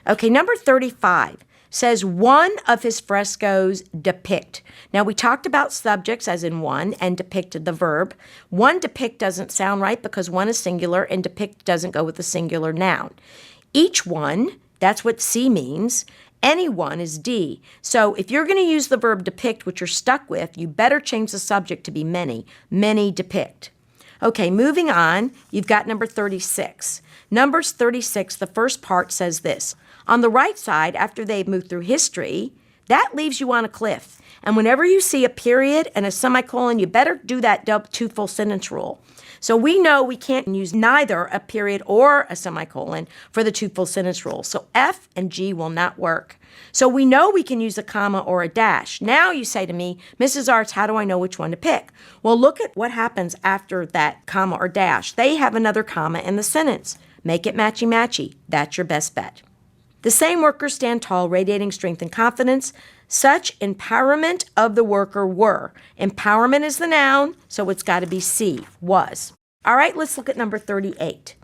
Okay, number 35 says one of his frescoes depict. Now, we talked about subjects as in one and depicted the verb. One depict doesn't sound right because one is singular and depict doesn't go with the singular noun. Each one, that's what C means. Any one is D. So if you're going to use the verb depict, which you're stuck with, you better change the subject to be many. Many depict. Okay, moving on, you've got number 36. Numbers 36, the first part says this. On the right side, after they've moved through history, that leaves you on a cliff. And whenever you see a period and a semicolon, you better do that two full sentence rule. So we know we can't use neither a period or a semicolon for the two full sentence rule. So F and G will not work. So we know we can use a comma or a dash. Now you say to me, Mrs. Arts, how do I know which one to pick? Well, look at what happens after that comma or dash. They have another comma in the sentence. Make it matchy-matchy. That's your best bet. The same workers stand tall, radiating strength and confidence. Such empowerment of the worker were. Empowerment is the noun, so it's got to be C, was. All right, let's look at number 38.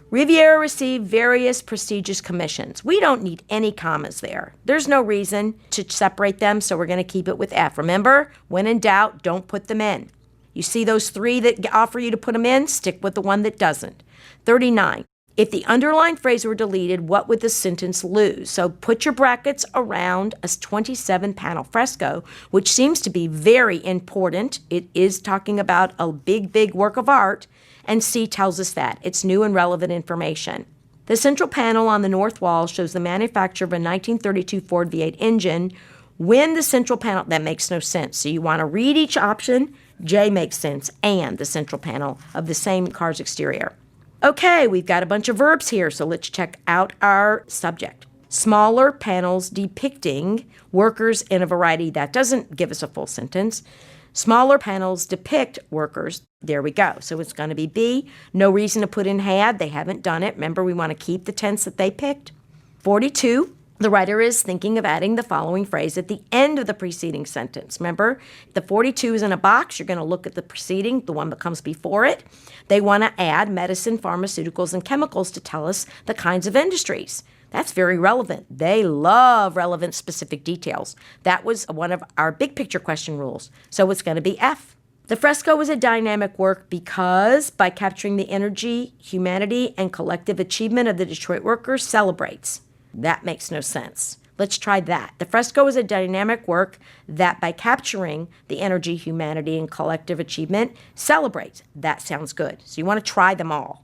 Riviera received various prestigious commissions. We don't need any commas there. There's no reason to separate them, so we're going to keep it with F. Remember, when in doubt, don't put them in. You see those three that offer you to put them in? Stick with the one that doesn't. 39. If the underlined phrase were deleted, what would the sentence lose? So put your brackets around a 27-panel fresco, which seems to be very important. It is talking about a big, big work of art, and C tells us that. It's new and relevant information. The central panel on the north wall shows the manufacture of a 1932 Ford V8 engine. When the central panel, that makes no sense. So you want to read each option. J makes sense, and the central panel of the same car's exterior. Okay, we've got a bunch of verbs here, so let's check out our subject. Smaller panels depicting workers in a variety. That doesn't give us a full sentence. Smaller panels depict workers. There we go. So it's going to be B. No reason to put in had. They haven't done it. Remember, we want to keep the tense that they picked. 42. The writer is thinking of adding the following phrase at the end of the preceding sentence. Remember, the 42 is in a box. You're going to look at the preceding, the one that comes before it. They want to add medicine, pharmaceuticals, and chemicals to tell us the kinds of industries. That's very relevant. They love relevant specific details. That was one of our big picture question rules. So it's going to be F. The fresco was a dynamic work because by capturing the energy, humanity, and collective achievement of the Detroit workers celebrates. That makes no sense. Let's try that. The fresco is a dynamic work that by capturing the energy, humanity, and collective achievement celebrates. That sounds good. So you want to try them all.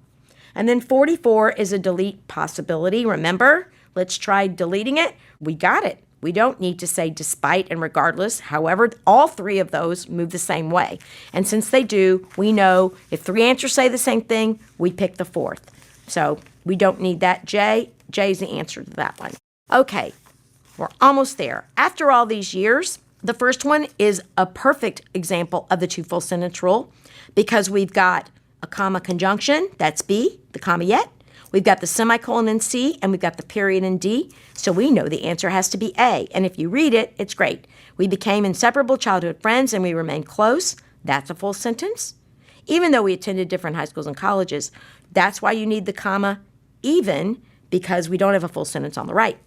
And then 44 is a delete possibility. Remember, let's try deleting it. We got it. We don't need to say despite and regardless. However, all three of those move the same way. And since they do, we know if three answers say the same thing, we pick the fourth. So we don't need that J. J is the answer to that one. Okay, we're almost there. After all these years, the first one is a perfect example of the two full sentence rule because we've got a comma conjunction, that's B, the comma yet. We've got the semicolon in C, and we've got the period in D. So we know the answer has to be A. And if you read it, it's great. We became inseparable childhood friends, and we remained close. That's a full sentence. Even though we attended different high schools and colleges, that's why you need the comma even, because we don't have a full sentence on the right.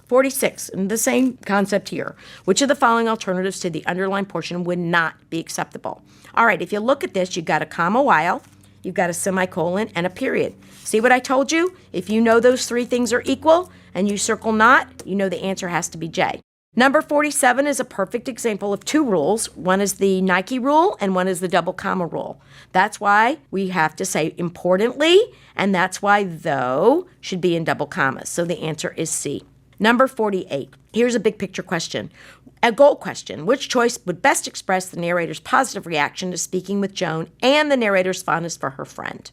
46, and the same concept here. Which of the following alternatives to the underlined portion would not be acceptable? All right, if you look at this, you've got a comma while, you've got a semicolon, and a period. See what I told you? If you know those three things are equal and you circle not, you know the answer has to be J. Number 47 is a perfect example of two rules. One is the Nike rule and one is the double comma rule. That's why we have to say importantly, and that's why though should be in double commas. So the answer is C. Number 48. Here's a big picture question. A goal question. Which choice would best express the narrator's positive reaction to speaking with Joan and the narrator's fondness for her friend?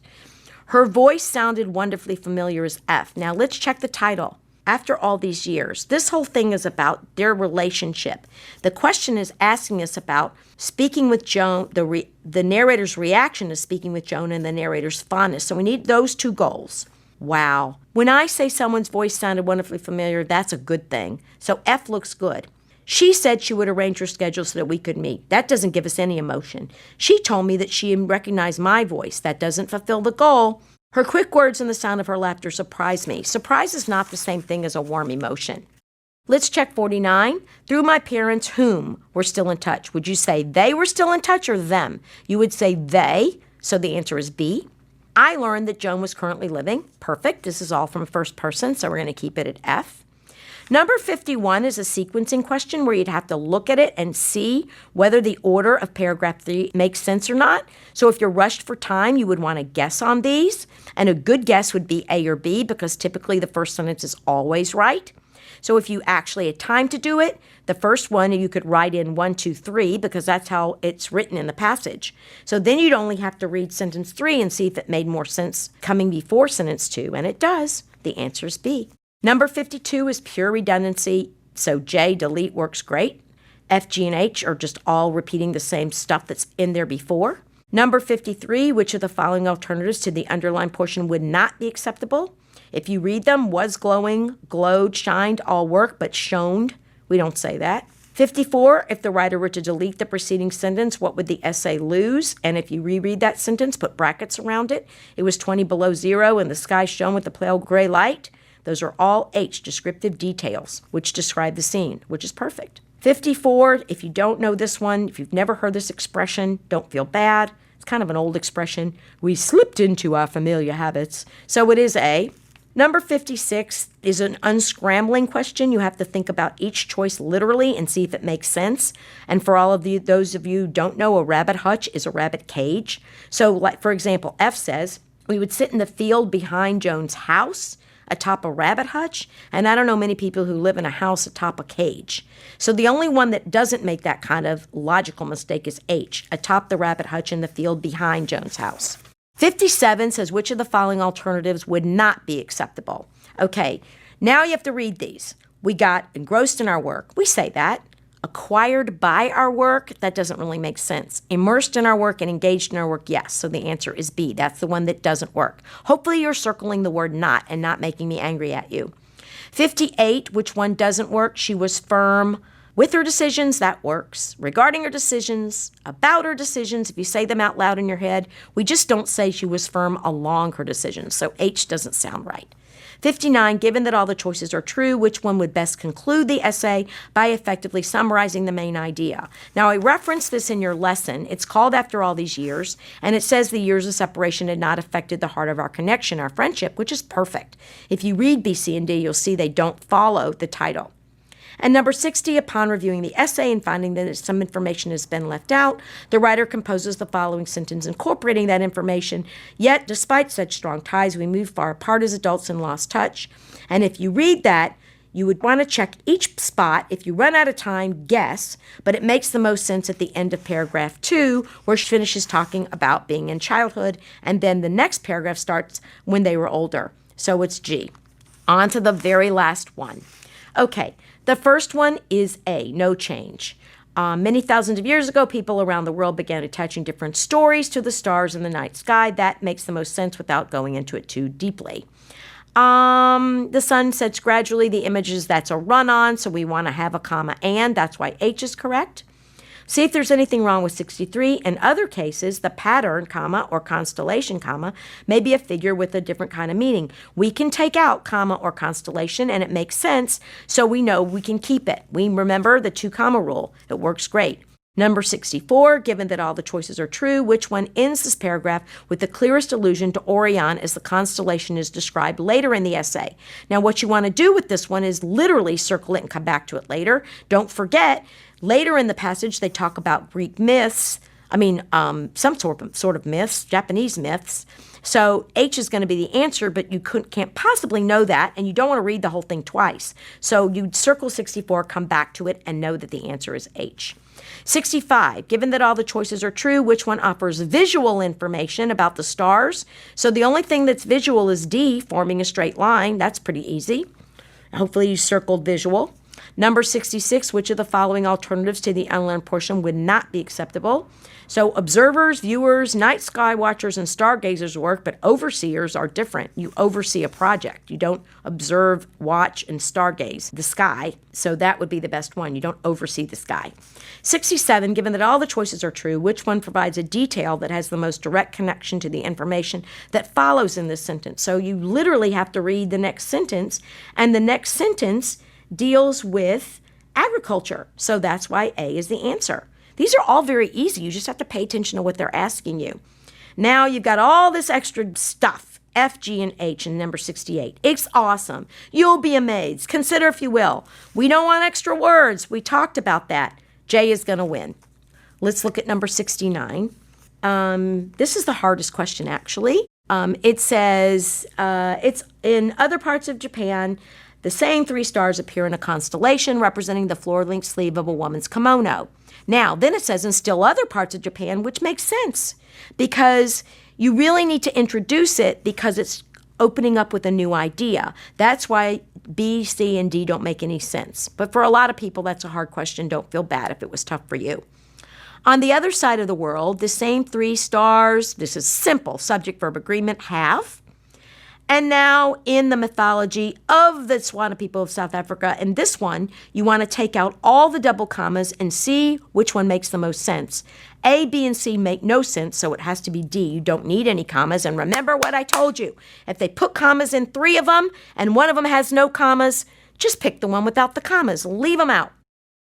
Her voice sounded wonderfully familiar as F. Now let's check the title. After all these years, this whole thing is about their relationship. The question is asking us about speaking with Joan, the narrator's reaction to speaking with Joan and the narrator's fondness. So we need those two goals. Wow. When I say someone's voice sounded wonderfully familiar, that's a good thing. So F looks good. She said she would arrange her schedule so that we could meet. That doesn't give us any emotion. She told me that she recognized my voice. That doesn't fulfill the goal. Her quick words and the sound of her laughter surprised me. Surprise is not the same thing as a warm emotion. Let's check 49. Through my parents, whom were still in touch. Would you say they were still in touch or them? You would say they, so the answer is B. I learned that Joan was currently living. Perfect. This is all from first person, so we're going to keep it at F. Number 51 is a sequencing question where you'd have to look at it and see whether the order of paragraph 3 makes sense or not. So if you're rushed for time, you would want to guess on these. And a good guess would be A or B because typically the first sentence is always right. So if you actually had time to do it, the first one you could write in 1, 2, 3 because that's how it's written in the passage. So then you'd only have to read sentence 3 and see if it made more sense coming before sentence 2. And it does. The answer is B. Number 52 is pure redundancy, so J, delete, works great. F, G, and H are just all repeating the same stuff that's in there before. Number 53, which of the following alternatives to the underlined portion would not be acceptable? If you read them, was glowing, glowed, shined, all work, but shoned, we don't say that. 54, if the writer were to delete the preceding sentence, what would the essay lose? And if you reread that sentence, put brackets around it. It was 20 below zero and the sky shone with a pale gray light. Those are all H, descriptive details, which describe the scene, which is perfect. 54, if you don't know this one, if you've never heard this expression, don't feel bad. It's kind of an old expression. We slipped into our familiar habits. So it is A. Number 56 is an unscrambling question. You have to think about each choice literally and see if it makes sense. And for all of those of you who don't know, a rabbit hutch is a rabbit cage. So, like for example, F says, we would sit in the field behind Joan's house atop a rabbit hutch, and I don't know many people who live in a house atop a cage. So the only one that doesn't make that kind of logical mistake is H, atop the rabbit hutch in the field behind Joan's house. 57 says, which of the following alternatives would not be acceptable? Okay, now you have to read these. We got engrossed in our work. We say that. Acquired by our work, that doesn't really make sense. Immersed in our work and engaged in our work, yes. So the answer is B. That's the one that doesn't work. Hopefully you're circling the word not and not making me angry at you. 58, which one doesn't work? She was firm with her decisions, that works. Regarding her decisions, about her decisions, if you say them out loud in your head, we just don't say she was firm along her decisions. So H doesn't sound right. 59, given that all the choices are true, which one would best conclude the essay by effectively summarizing the main idea? Now, I referenced this in your lesson. It's called After All These Years, and it says the years of separation had not affected the heart of our connection, our friendship, which is perfect. If you read B, C, and D, you'll see they don't follow the title. And number 60, upon reviewing the essay and finding that some information has been left out, the writer composes the following sentence incorporating that information. Yet, despite such strong ties, we moved far apart as adults and lost touch. And if you read that, you would want to check each spot. If you run out of time, guess, but it makes the most sense at the end of paragraph 2, where she finishes talking about being in childhood, and then the next paragraph starts when they were older. So it's G. On to the very last one. Okay. The first one is A, no change. Many thousands of years ago, people around the world began attaching different stories to the stars in the night sky. That makes the most sense without going into it too deeply. The sun sets gradually. The images, that's a run-on, so we want to have a comma and. That's why H is correct. See if there's anything wrong with 63. In other cases, the pattern, comma, or constellation, comma, may be a figure with a different kind of meaning. We can take out comma or constellation, and it makes sense, so we know we can keep it. We remember the 2 comma rule. It works great. Number 64, given that all the choices are true, which one ends this paragraph with the clearest allusion to Orion as the constellation is described later in the essay? Now, what you want to do with this one is literally circle it and come back to it later. Don't forget, later in the passage, they talk about Greek myths, some sort of myths, Japanese myths. So H is going to be the answer, but you can't possibly know that, and you don't want to read the whole thing twice. So you'd circle 64, come back to it, and know that the answer is H. 65, given that all the choices are true, which one offers visual information about the stars? So the only thing that's visual is D, forming a straight line. That's pretty easy. Hopefully you circled visual. Number 66, which of the following alternatives to the unlearned portion would not be acceptable? So observers, viewers, night sky watchers, and stargazers work, but overseers are different. You oversee a project. You don't observe, watch, and stargaze the sky. So that would be the best one. You don't oversee the sky. 67, given that all the choices are true, which one provides a detail that has the most direct connection to the information that follows in this sentence? So you literally have to read the next sentence, and the next sentence deals with agriculture. So that's why A is the answer. These are all very easy. You just have to pay attention to what they're asking you. Now you've got all this extra stuff, F, G, and H in number 68. It's awesome. You'll be amazed. Consider if you will. We don't want extra words. We talked about that. J is going to win. Let's look at number 69. This is the hardest question, actually. It says, it's in other parts of Japan, the same 3 stars appear in a constellation representing the floor-length sleeve of a woman's kimono. Now, then it says in still other parts of Japan, which makes sense because you really need to introduce it because it's opening up with a new idea. That's why B, C, and D don't make any sense. But for a lot of people, that's a hard question. Don't feel bad if it was tough for you. On the other side of the world, the same 3 stars, this is simple, subject-verb agreement, have. And now in the mythology of the Tswana people of South Africa, in this one, you want to take out all the double commas and see which one makes the most sense. A, B, and C make no sense, so it has to be D. You don't need any commas. And remember what I told you. If they put commas in 3 of them and one of them has no commas, just pick the one without the commas. Leave them out.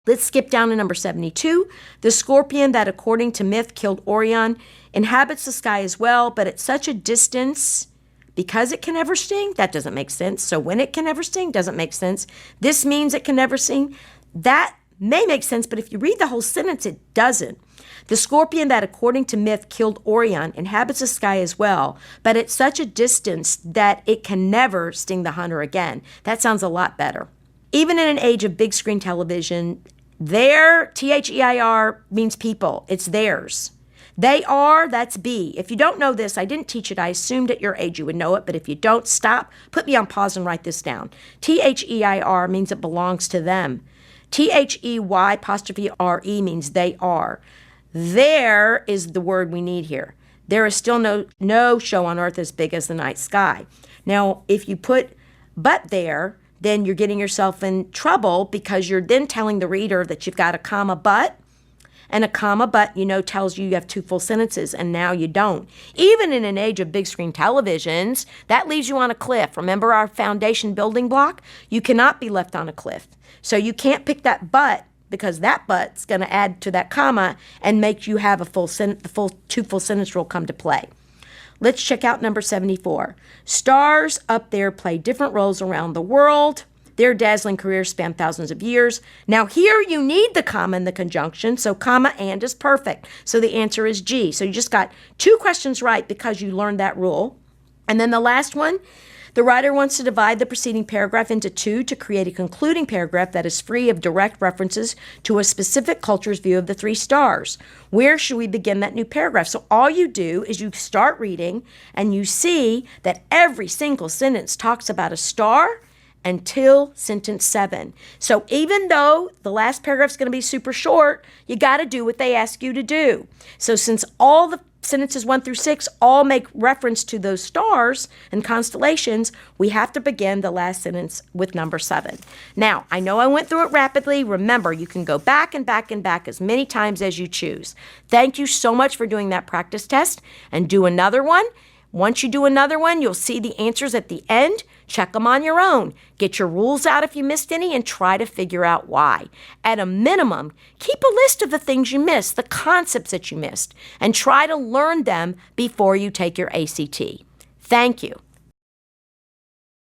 Let's skip down to number 72. The scorpion that, according to myth, killed Orion inhabits the sky as well, but at such a distance, because it can never sting, that doesn't make sense. So when it can never sting, doesn't make sense. This means it can never sting. That may make sense, but if you read the whole sentence, it doesn't. The scorpion that, according to myth, killed Orion inhabits the sky as well, but at such a distance that it can never sting the hunter again. That sounds a lot better. Even in an age of big screen television, their, T-H-E-I-R, means people. It's theirs. They are, that's B. If you don't know this, I didn't teach it. I assumed at your age you would know it, but if you don't, stop, put me on pause and write this down. T-H-E-I-R means it belongs to them. T-H-E-Y apostrophe R-E means they are. There is the word we need here. There is still no show on earth as big as the night sky. Now, if you put but there, then you're getting yourself in trouble because you're then telling the reader that you've got a comma but, and a comma but, tells you have 2 full sentences, and now you don't. Even in an age of big screen televisions, that leaves you on a cliff. Remember our foundation building block? You cannot be left on a cliff. So you can't pick that but, because that but's going to add to that comma and make you have a full sentence. The full 2 full sentence rule come to play. Let's check out number 74. Stars up there play different roles around the world. Their dazzling careers span thousands of years. Now here you need the comma and the conjunction, so comma and is perfect. So the answer is G. So you just got 2 questions right because you learned that rule. And then the last one, the writer wants to divide the preceding paragraph into 2 to create a concluding paragraph that is free of direct references to a specific culture's view of the 3 stars. Where should we begin that new paragraph? So all you do is you start reading and you see that every single sentence talks about a star until sentence 7. So even though the last paragraph is going to be super short, you got to do what they ask you to do. So since all the sentences 1 through 6 all make reference to those stars and constellations, we have to begin the last sentence with number 7. Now, I know I went through it rapidly. Remember, you can go back and back and back as many times as you choose. Thank you so much for doing that practice test, and do another one. Once you do another one, you'll see the answers at the end. Check them on your own. Get your rules out if you missed any and try to figure out why. At a minimum, keep a list of the things you missed, the concepts that you missed, and try to learn them before you take your ACT. Thank you.